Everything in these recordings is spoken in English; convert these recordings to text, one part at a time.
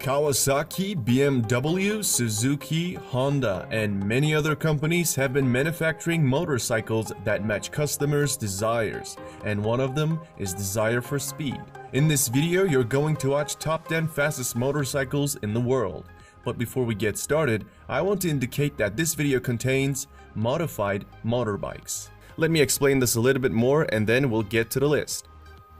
Kawasaki, BMW, Suzuki, Honda, and many other companies have been manufacturing motorcycles that match customers' desires, and one of them is desire for speed. In this video, you're going to watch top 10 fastest motorcycles in the world. But before we get started, I want to indicate that this video contains modified motorbikes. Let me explain this a little bit more and then we'll get to the list.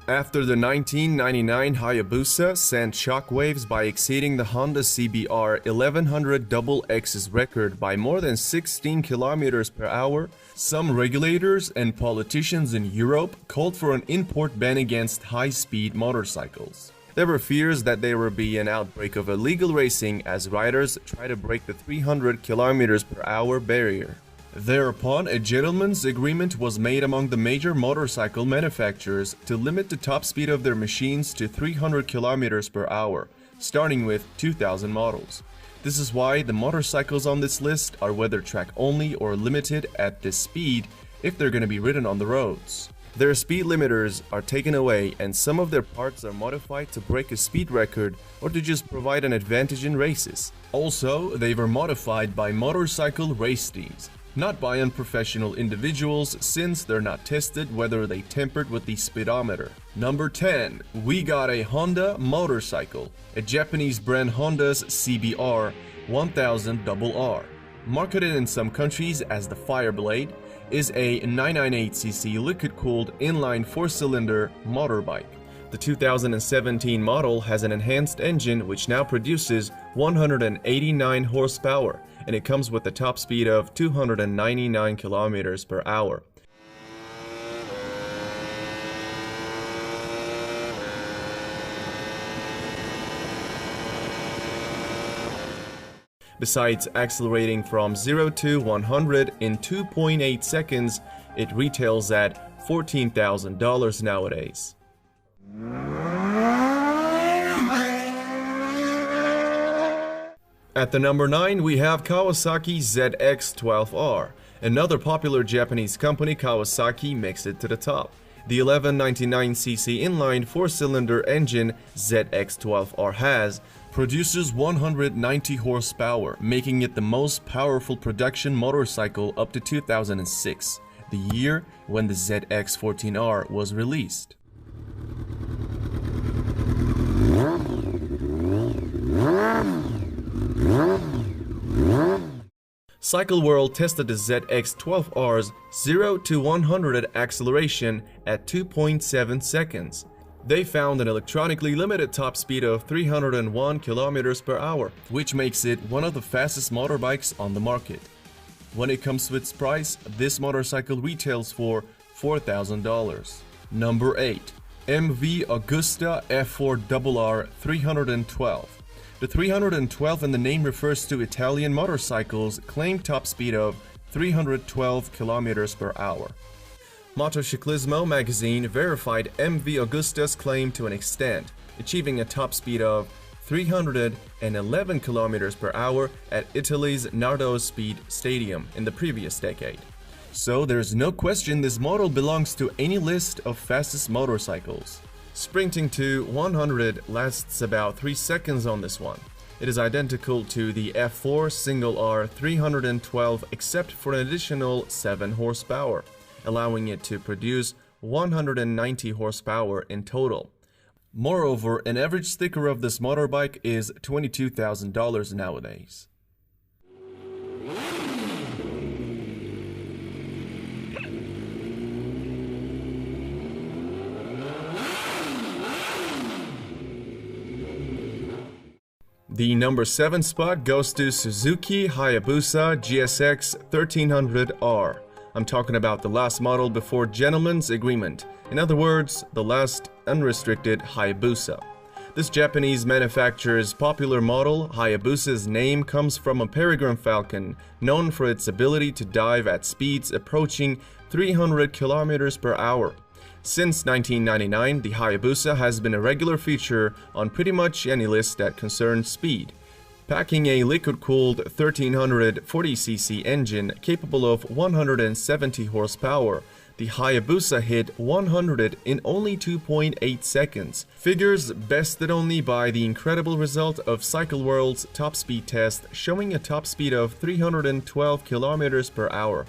After the 1999 Hayabusa sent shockwaves by exceeding the Honda CBR 1100 XX's record by more than 16 km per hour, some regulators and politicians in Europe called for an import ban against high-speed motorcycles. There were fears that there would be an outbreak of illegal racing as riders try to break the 300 km per hour barrier. Thereupon, a gentleman's agreement was made among the major motorcycle manufacturers to limit the top speed of their machines to 300 km per hour, starting with 2000 models. This is why the motorcycles on this list are whether track only or limited at this speed if they're going to be ridden on the roads. Their speed limiters are taken away and some of their parts are modified to break a speed record or to just provide an advantage in races. Also, they were modified by motorcycle race teams, not by unprofessional individuals, since they're not tested whether they tampered with the speedometer. Number 10. We got a Honda motorcycle, a Japanese brand Honda's CBR 1000 RR. Marketed in some countries as the Fireblade, is a 998cc liquid-cooled inline 4-cylinder motorbike. The 2017 model has an enhanced engine which now produces 189 horsepower, and it comes with a top speed of 299 km per hour. Besides accelerating from 0 to 100 in 2.8 seconds, it retails at $14,000 nowadays. At the number 9, we have Kawasaki ZX-12R. Another popular Japanese company, Kawasaki, makes it to the top. The 1199cc inline 4-cylinder engine ZX-12R has produces 190 horsepower, making it the most powerful production motorcycle up to 2006, the year when the ZX-14R was released. Cycle World tested the ZX-12R's 0 to 100 acceleration at 2.7 seconds. They found an electronically limited top speed of 301 km per hour, which makes it one of the fastest motorbikes on the market. When it comes to its price, this motorcycle retails for $4,000. Number 8. MV Agusta F4RR 312. The 312 in the name refers to Italian motorcycles' claimed top speed of 312 km per hour. Motociclismo magazine verified MV Agusta's claim to an extent, achieving a top speed of 311 km per hour at Italy's Nardo Speed Stadium in the previous decade. So there's no question this model belongs to any list of fastest motorcycles. Sprinting to 100 lasts about 3 seconds on this one. It is identical to the F4 Single R 312 except for an additional 7 horsepower, allowing it to produce 190 horsepower in total. Moreover, an average sticker of this motorbike is $22,000 nowadays. The number 7 spot goes to Suzuki Hayabusa GSX 1300R. I'm talking about the last model before gentleman's agreement. In other words, the last unrestricted Hayabusa. This Japanese manufacturer's popular model, Hayabusa's name comes from a peregrine falcon known for its ability to dive at speeds approaching 300 km per hour. Since 1999, the Hayabusa has been a regular feature on pretty much any list that concerns speed. Packing a liquid-cooled 1340cc engine capable of 170 horsepower, The Hayabusa hit 100 in only 2.8 seconds, figures bested only by the incredible result of Cycle World's top speed test showing a top speed of 312 km per hour.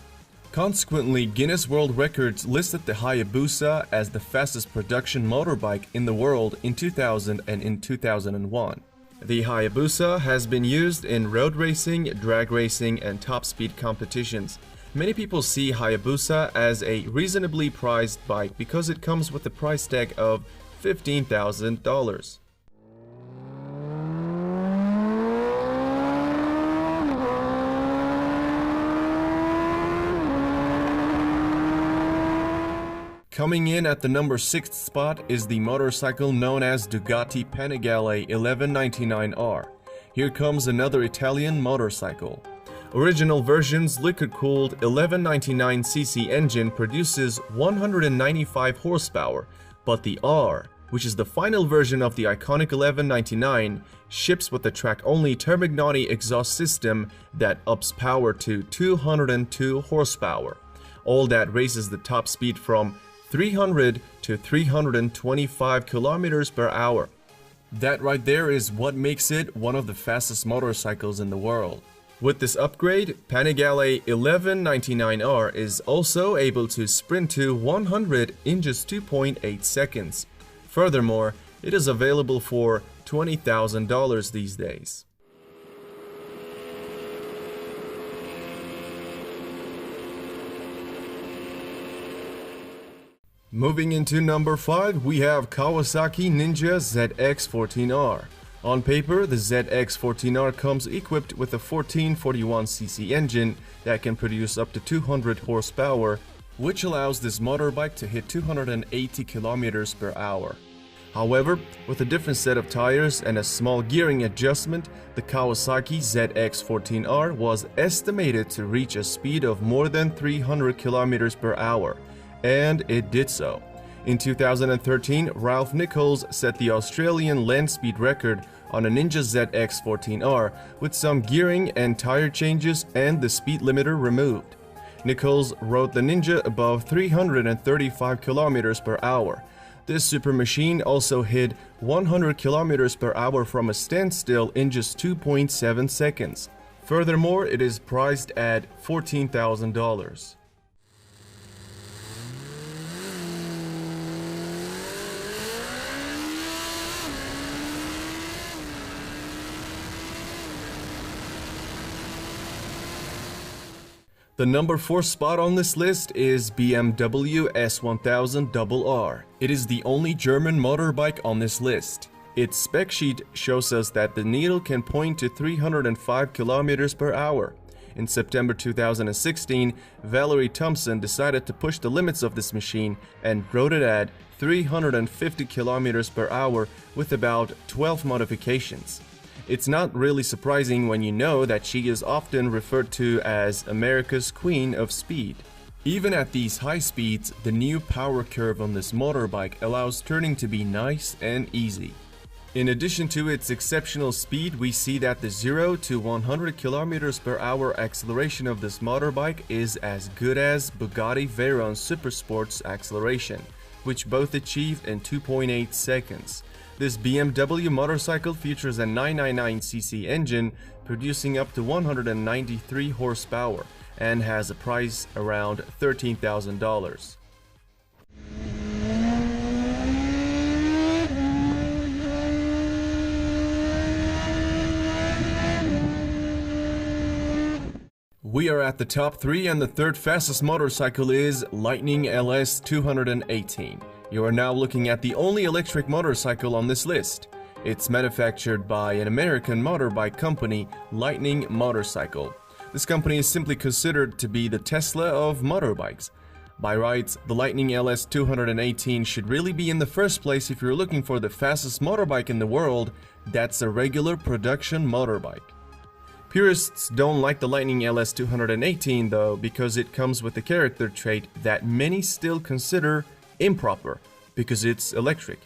Consequently, Guinness World Records listed the Hayabusa as the fastest production motorbike in the world in 2000 and in 2001. The Hayabusa has been used in road racing, drag racing, and top speed competitions. Many people see Hayabusa as a reasonably priced bike because it comes with a price tag of $15,000. Coming in at the number 6th spot is the motorcycle known as Ducati Panigale 1199R. Here comes another Italian motorcycle. Original version's liquid-cooled 1199cc engine produces 195 horsepower, but the R, which is the final version of the iconic 1199, ships with the track-only Termignotti exhaust system that ups power to 202 horsepower. All that raises the top speed from 300 to 325 kilometers per hour. That right there is what makes it one of the fastest motorcycles in the world. With this upgrade, Panigale 1199R is also able to sprint to 100 in just 2.8 seconds. Furthermore, it is available for $20,000 these days. Moving into number 5, we have Kawasaki Ninja ZX14R. On paper, the ZX14R comes equipped with a 1441cc engine that can produce up to 200 horsepower, which allows this motorbike to hit 280 kilometers per hour. However, with a different set of tires and a small gearing adjustment, the Kawasaki ZX14R was estimated to reach a speed of more than 300 kilometers per hour. And it did so. In 2013, Ralph Nichols set the Australian land speed record on a Ninja ZX14R with some gearing and tire changes and the speed limiter removed. Nichols rode the Ninja above 335 kilometers per hour. This super machine also hit 100 kilometers per hour from a standstill in just 2.7 seconds. Furthermore, it is priced at $14,000. The number 4 spot on this list is BMW S1000RR. It is the only German motorbike on this list. Its spec sheet shows us that the needle can point to 305 kilometers per hour. In September 2016, Valerie Thompson decided to push the limits of this machine and rode it at 350 kilometers per hour with about 12 modifications. It's not really surprising when you know that she is often referred to as America's Queen of Speed. Even at these high speeds, the new power curve on this motorbike allows turning to be nice and easy. In addition to its exceptional speed, we see that the 0 to 100 km per hour acceleration of this motorbike is as good as Bugatti Veyron Supersport's acceleration, which both achieved in 2.8 seconds. This BMW motorcycle features a 999cc engine producing up to 193 horsepower and has a price around $13,000. We are at the top 3 and the third fastest motorcycle is Lightning LS 218. You are now looking at the only electric motorcycle on this list. It's manufactured by an American motorbike company, Lightning Motorcycle. This company is simply considered to be the Tesla of motorbikes. By rights, the Lightning LS 218 should really be in the first place if you're looking for the fastest motorbike in the world that's a regular production motorbike. Purists don't like the Lightning LS 218 though, because it comes with a character trait that many still consider improper, because it's electric.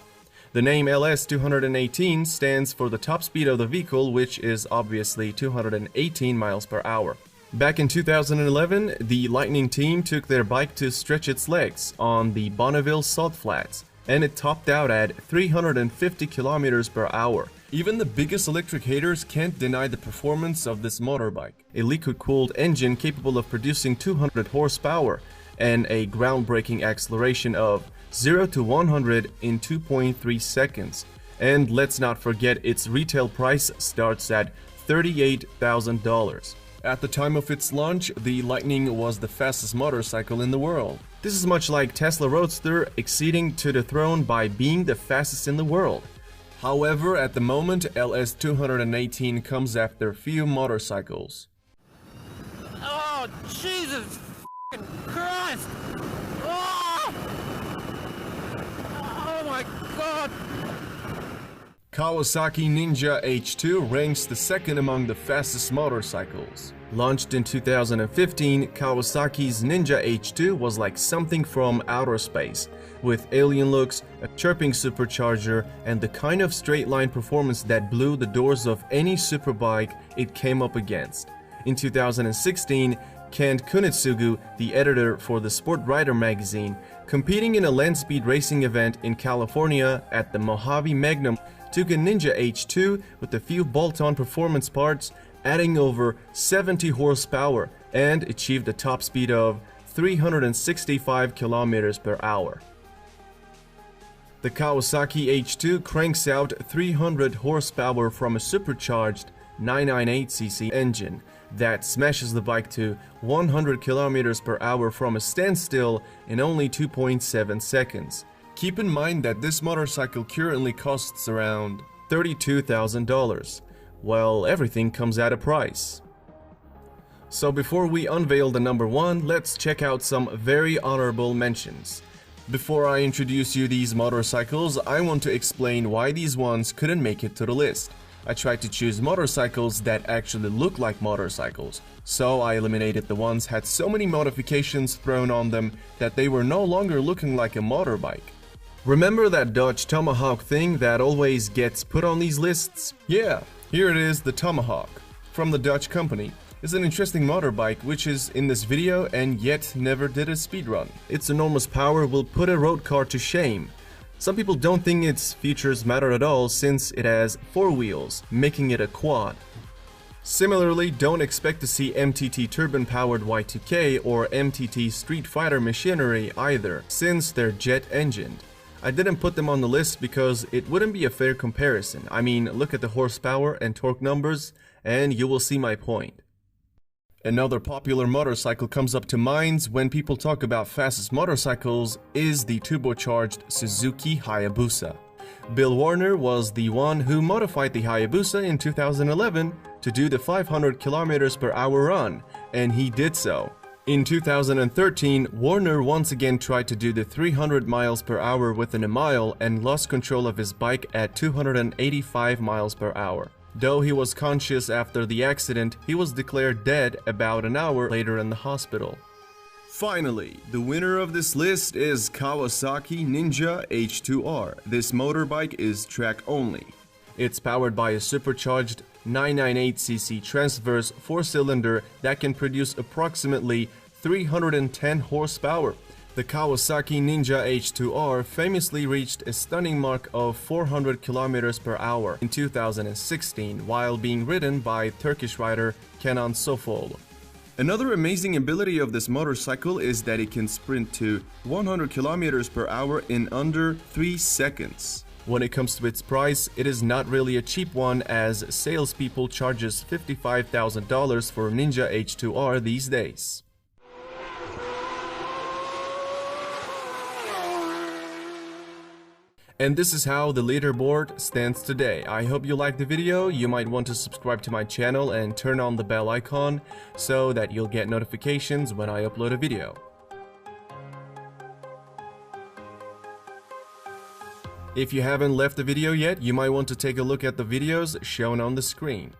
The name LS 218 stands for the top speed of the vehicle, which is obviously 218 miles per hour. Back in 2011, the Lightning team took their bike to stretch its legs on the Bonneville Salt Flats, and it topped out at 350 kilometers per hour. Even the biggest electric haters can't deny the performance of this motorbike. A liquid-cooled engine capable of producing 200 horsepower and a groundbreaking acceleration of 0 to 100 in 2.3 seconds. And let's not forget its retail price starts at $38,000. At the time of its launch, the Lightning was the fastest motorcycle in the world. This is much like Tesla Roadster acceding to the throne by being the fastest in the world. However, at the moment, LS218 comes after few motorcycles. Oh, Jesus f***ing Christ! Oh! Oh my God! Kawasaki Ninja H2 ranks the second among the fastest motorcycles. Launched in 2015, Kawasaki's Ninja H2 was like something from outer space, with alien looks, a chirping supercharger, and the kind of straight-line performance that blew the doors of any superbike it came up against. In 2016, Kent Kunitsugu, the editor for the Sport Rider magazine, competing in a land speed racing event in California at the Mojave Magnum, took a Ninja H2 with a few bolt-on performance parts, adding over 70 horsepower, and achieved a top speed of 365 kilometers per hour. The Kawasaki H2 cranks out 300 horsepower from a supercharged 998cc engine that smashes the bike to 100 kilometers per hour from a standstill in only 2.7 seconds. Keep in mind that this motorcycle currently costs around $32,000. Well, everything comes at a price. So before we unveil the number one, let's check out some very honorable mentions. Before I introduce you these motorcycles, I want to explain why these ones couldn't make it to the list. I tried to choose motorcycles that actually look like motorcycles, so I eliminated the ones had so many modifications thrown on them that they were no longer looking like a motorbike. Remember that Dodge Tomahawk thing that always gets put on these lists? Yeah, here it is, the Tomahawk, from the Dodge company. It's an interesting motorbike which is in this video and yet never did a speedrun. Its enormous power will put a road car to shame. Some people don't think its features matter at all since it has 4 wheels, making it a quad. Similarly, don't expect to see MTT turbine-powered Y2K or MTT Street Fighter machinery either, since they're jet-engined. I didn't put them on the list because it wouldn't be a fair comparison. I mean, look at the horsepower and torque numbers and you will see my point. Another popular motorcycle comes up to mind when people talk about fastest motorcycles is the turbocharged Suzuki Hayabusa. Bill Warner was the one who modified the Hayabusa in 2011 to do the 500 km per hour run, and he did so. In 2013, Warner once again tried to do the 300 miles per hour within a mile and lost control of his bike at 285 miles per hour. Though he was conscious after the accident, he was declared dead about an hour later in the hospital. Finally, the winner of this list is Kawasaki Ninja H2R. This motorbike is track only. It's powered by a supercharged 998cc transverse 4-cylinder that can produce approximately 310 horsepower. The Kawasaki Ninja H2R famously reached a stunning mark of 400 km per hour in 2016 while being ridden by Turkish rider Kenan Sofuoğlu. Another amazing ability of this motorcycle is that it can sprint to 100 km per hour in under 3 seconds. When it comes to its price, it is not really a cheap one as salespeople charges $55,000 for Ninja H2R these days. And this is how the leaderboard stands today. I hope you liked the video. You might want to subscribe to my channel and turn on the bell icon so that you'll get notifications when I upload a video. If you haven't left the video yet, you might want to take a look at the videos shown on the screen.